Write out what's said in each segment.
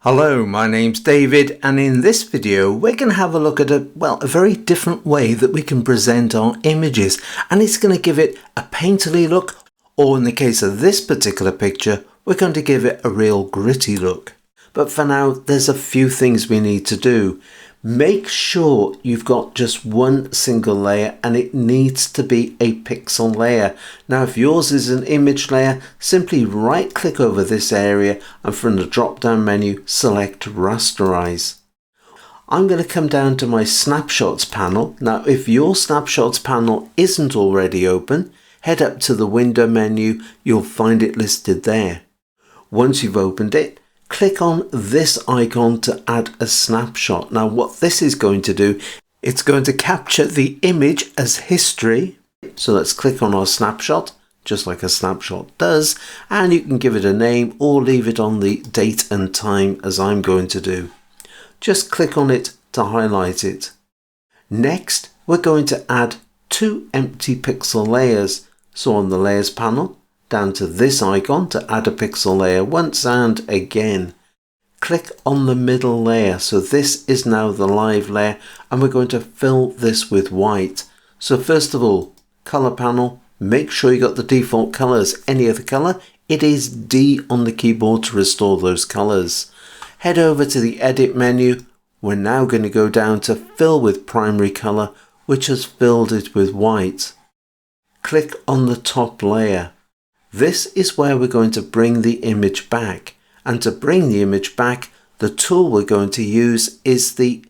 Hello, my name's David, and in this video we're going to have a look at a very different way that we can present our images, and it's going to give it a painterly look, or in the case of this particular picture we're going to give it a real gritty look. But for now there's a few things we need to do. Make sure you've got just one single layer, and it needs to be a pixel layer. Now if yours is an image layer, simply right click over this area and from the drop down menu select rasterize. I'm going to come down to my snapshots panel. Now if your snapshots panel isn't already open, head up to the window menu, you'll find it listed there. Once you've opened it, click on this icon to add a snapshot. Now what this is going to do, it's going to capture the image as history. So let's click on our snapshot, just like a snapshot does, and you can give it a name or leave it on the date and time as I'm going to do. Just click on it to highlight it. Next, we're going to add two empty pixel layers. So on the layers panel, down to this icon to add a pixel layer once and again. Click on the middle layer. So this is now the live layer, and we're going to fill this with white. So first of all, color panel, make sure you got the default colors. Any other color, it is D on the keyboard to restore those colors. Head over to the edit menu. We're now going to go down to fill with primary color, which has filled it with white. Click on the top layer. This is where we're going to bring the image back, and to bring the image back, the tool we're going to use is the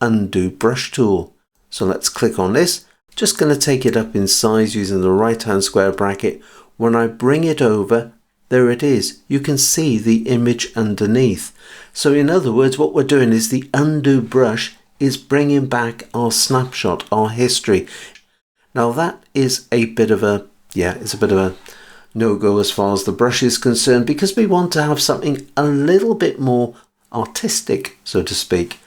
undo brush tool. So let's click on this. Just going to take it up in size using the right hand square bracket. When I bring it over, there it is. You can see the image underneath. So in other words, what we're doing is the undo brush is bringing back our snapshot, our history. Now that is a bit of a no-go as far as the brush is concerned, because we want to have something a little bit more artistic, so to speak.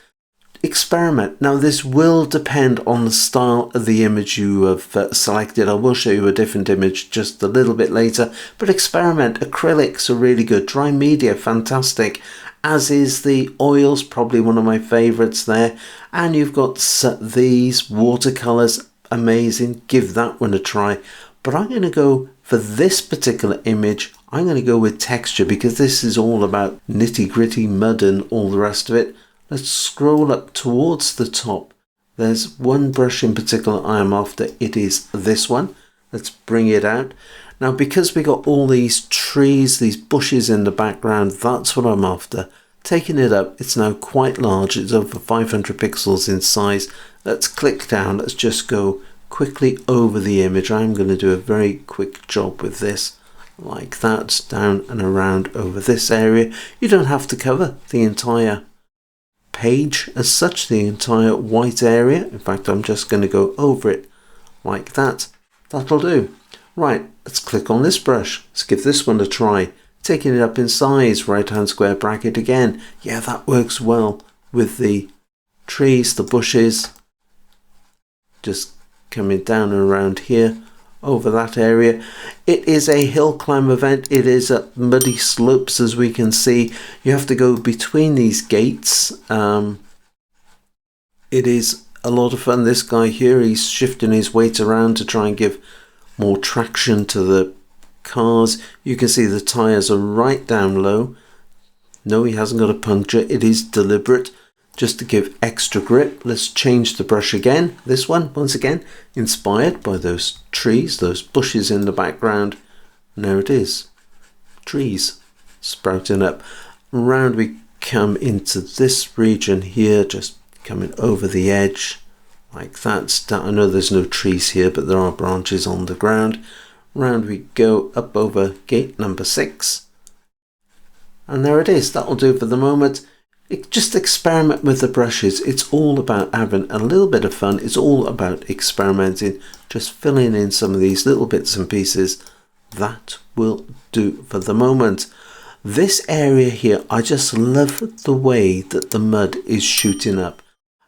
Experiment. Now this will depend on the style of the image you have selected. I will show you a different image just a little bit later, but experiment. Acrylics are really good. Dry media, fantastic. As is the oils, probably one of my favorites there. And you've got these watercolors, amazing. Give that one a try. But I'm going to go for this particular image, I'm going to go with texture, because this is all about nitty-gritty mud and all the rest of it. Let's scroll up towards the top. There's one brush in particular I am after. It is this one. Let's bring it out. Now because we got all these trees, these bushes in the background, that's what I'm after. Taking it up, it's now quite large. It's over 500 pixels in size. Let's click down. Let's just go quickly over the image. I'm going to do a very quick job with this, like that, down and around over this area. You don't have to cover the entire page as such, the entire white area. In fact, I'm just going to go over it like that. That'll do. Right, let's click on this brush. Let's give this one a try. Taking it up in size, right hand square bracket again. Yeah, that works well with the trees, the bushes. Just coming down and around here over that area. It is a hill climb event. It is at muddy slopes, as we can see. You have to go between these gates. It is a lot of fun. This guy here, he's shifting his weight around to try and give more traction to the cars. You can see the tires are right down low. No, he hasn't got a puncture. It is deliberate, just to give extra grip. Let's change the brush again. This one, once again, inspired by those trees, those bushes in the background. And there it is. Trees sprouting up. Around we come into this region here, just coming over the edge like that. I know there's no trees here, but there are branches on the ground. Round we go up over gate number 6. And there it is. That'll do for the moment. Just experiment with the brushes. It's all about having a little bit of fun. It's all about experimenting, just filling in some of these little bits and pieces. That will do for the moment. This area here, I just love the way that the mud is shooting up.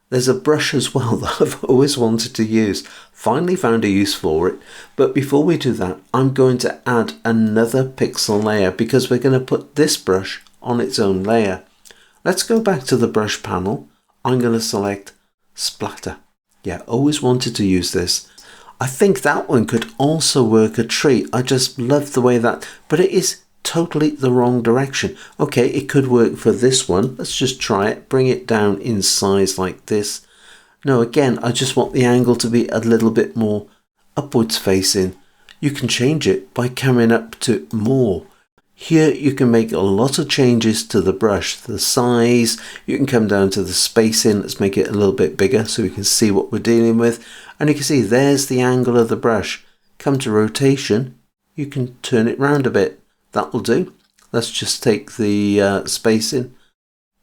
There's a brush as well that I've always wanted to use. Finally found a use for it. But before we do that, I'm going to add another pixel layer, because we're going to put this brush on its own layer. Let's go back to the brush panel. I'm going to select splatter. Yeah, always wanted to use this. I think that one could also work a treat. I just love the way that, but it is totally the wrong direction. Okay, it could work for this one. Let's just try it. Bring it down in size like this. No, again, I just want the angle to be a little bit more upwards facing. You can change it by coming up to more. Here you can make a lot of changes to the brush, the size. You can come down to the spacing. Let's make it a little bit bigger so we can see what we're dealing with. And you can see there's the angle of the brush. Come to rotation, you can turn it round a bit. That will do. Let's just take the spacing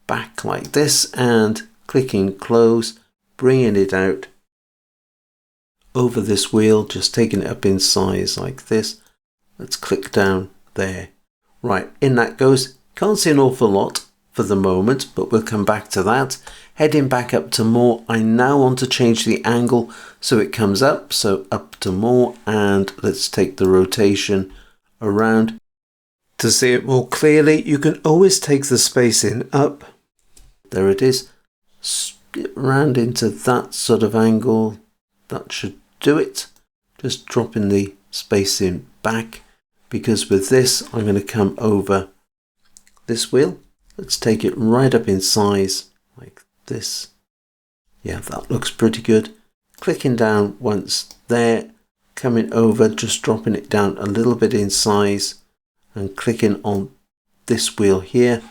back like this and clicking close, bringing it out over this wheel, just taking it up in size like this. Let's click down there. Right, in that goes. Can't see an awful lot for the moment, but we'll come back to that. Heading back up to more, I now want to change the angle so it comes up. So up to more, and let's take the rotation around. To see it more clearly, you can always take the spacing up. There it is. Round into that sort of angle. That should do it. Just dropping the spacing back, because with this I'm going to come over this wheel. Let's take it right up in size like this. Yeah, that looks pretty good. Clicking down once there, coming over, just dropping it down a little bit in size and clicking on this wheel here.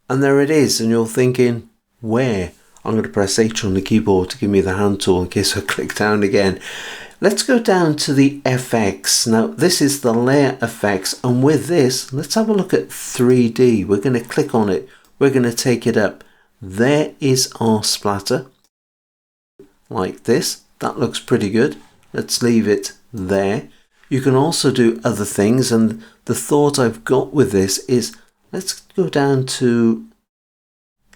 And there it is. And you're thinking, where? I'm going to press H on the keyboard to give me the hand tool in case I click down again. Let's go down to the FX. Now this is the layer effects, and with this, let's have a look at 3D. We're going to click on it. We're going to take it up. There is our splatter. Like this. That looks pretty good. Let's leave it there. You can also do other things, and the thought I've got with this is, let's go down to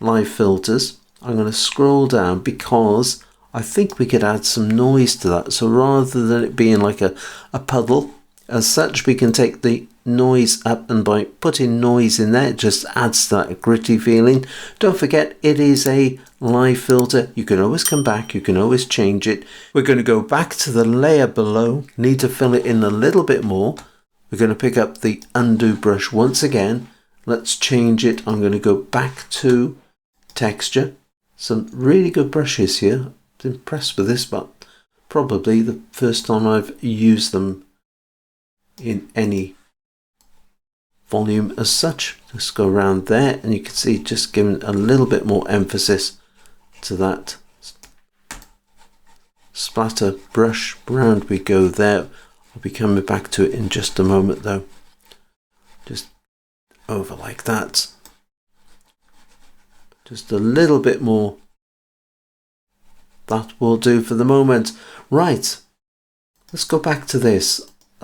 live filters. I'm going to scroll down because I think we could add some noise to that. So rather than it being like a puddle as such, we can take the noise up, and by putting noise in there, it just adds that gritty feeling. Don't forget, it is a live filter. You can always come back, you can always change it. We're going to go back to the layer below, need to fill it in a little bit more. We're going to pick up the undo brush once again. Let's change it. I'm going to go back to texture. Some really good brushes here. I'm impressed with this, but probably the first time I've used them in any volume as such. Just go around there, and you can see just giving a little bit more emphasis to that splatter brush. Round we go there. I'll be coming back to it in just a moment though. Just over like that. Just a little bit more. That will do for the moment. Right, let's go back to this.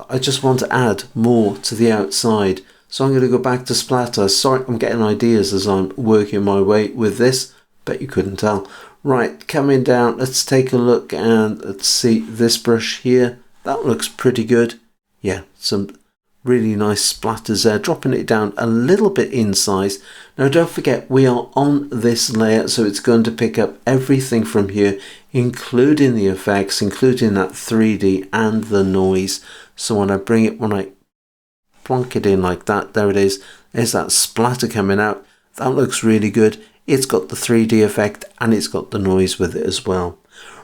I just want to add more to the outside. So I'm going to go back to splatter. Sorry, I'm getting ideas as I'm working my way with this. Bet you couldn't tell. Right, coming down, let's take a look and let's see this brush here. That looks pretty good. Yeah, some really nice splatters there. Dropping it down a little bit in size. Now don't forget, we are on this layer, so it's going to pick up everything from here, including the effects, including that 3D and the noise. So when I bring it, when I plonk it in like that, there it is. There's that splatter coming out. That looks really good. It's got the 3D effect and it's got the noise with it as well.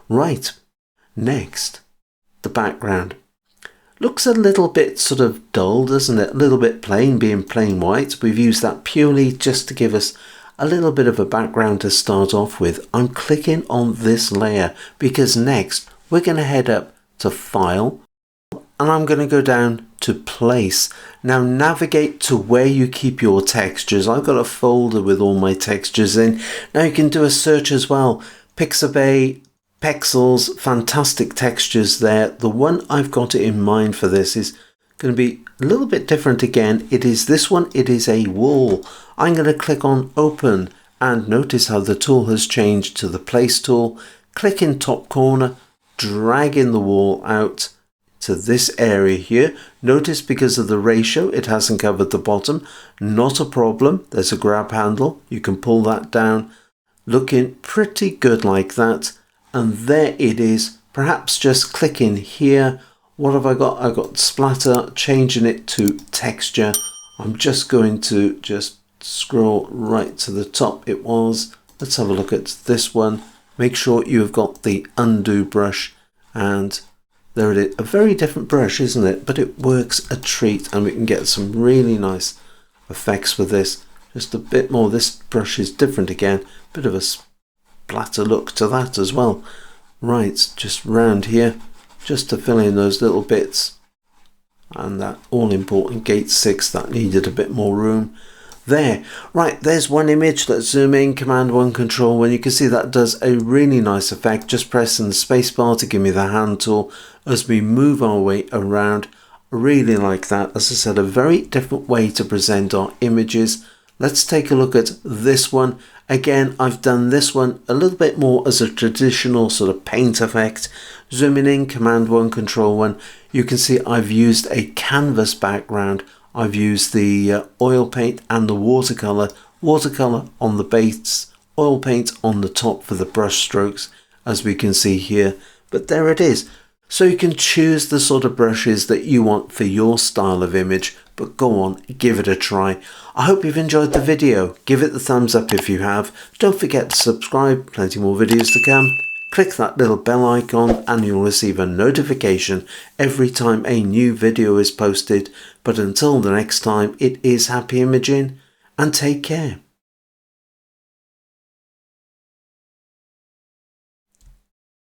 Right, next, the background. Looks a little bit sort of dull, doesn't it? A little bit plain, being plain white. We've used that purely just to give us a little bit of a background to start off with. I'm clicking on this layer because next we're going to head up to File, and I'm going to go down to Place. Now navigate to where you keep your textures. I've got a folder with all my textures in. Now you can do a search as well. Pixabay, Pexels, fantastic textures there. The one I've got in mind for this is going to be a little bit different again. It is this one. It is a wall. I'm going to click on Open, and notice how the tool has changed to the Place tool. Click in top corner, drag in the wall out to this area here. Notice because of the ratio it hasn't covered the bottom. Not a problem. There's a grab handle. You can pull that down. Looking pretty good like that. And there it is. Perhaps just click in here. What have I got? I've got splatter, changing it to texture. I'm just going to just scroll right to the top. It was. Let's have a look at this one. Make sure you've got the undo brush, and there it is. A very different brush, isn't it? But it works a treat, and we can get some really nice effects with this. Just a bit more. This brush is different again. Bit of a splatter look to that as well. Right, just round here, just to fill in those little bits. And that all important gate 6 that needed a bit more room. There, right, there's one image. Let's zoom in, Command 1, Control 1. You can see that does a really nice effect. Just pressing the spacebar to give me the hand tool as we move our way around. Really like that. As I said, a very different way to present our images. Let's take a look at this one. Again, I've done this one a little bit more as a traditional sort of paint effect. Zooming in, Command 1, Control 1. You can see I've used a canvas background. I've used the oil paint and the watercolor on the base, oil paint on the top for the brush strokes, as we can see here. But there it is. So you can choose the sort of brushes that you want for your style of image, but go on, give it a try. I hope you've enjoyed the video. Give it the thumbs up if you have. Don't forget to subscribe, plenty more videos to come. Click that little bell icon and you'll receive a notification every time a new video is posted. But until the next time, it is happy imaging and take care.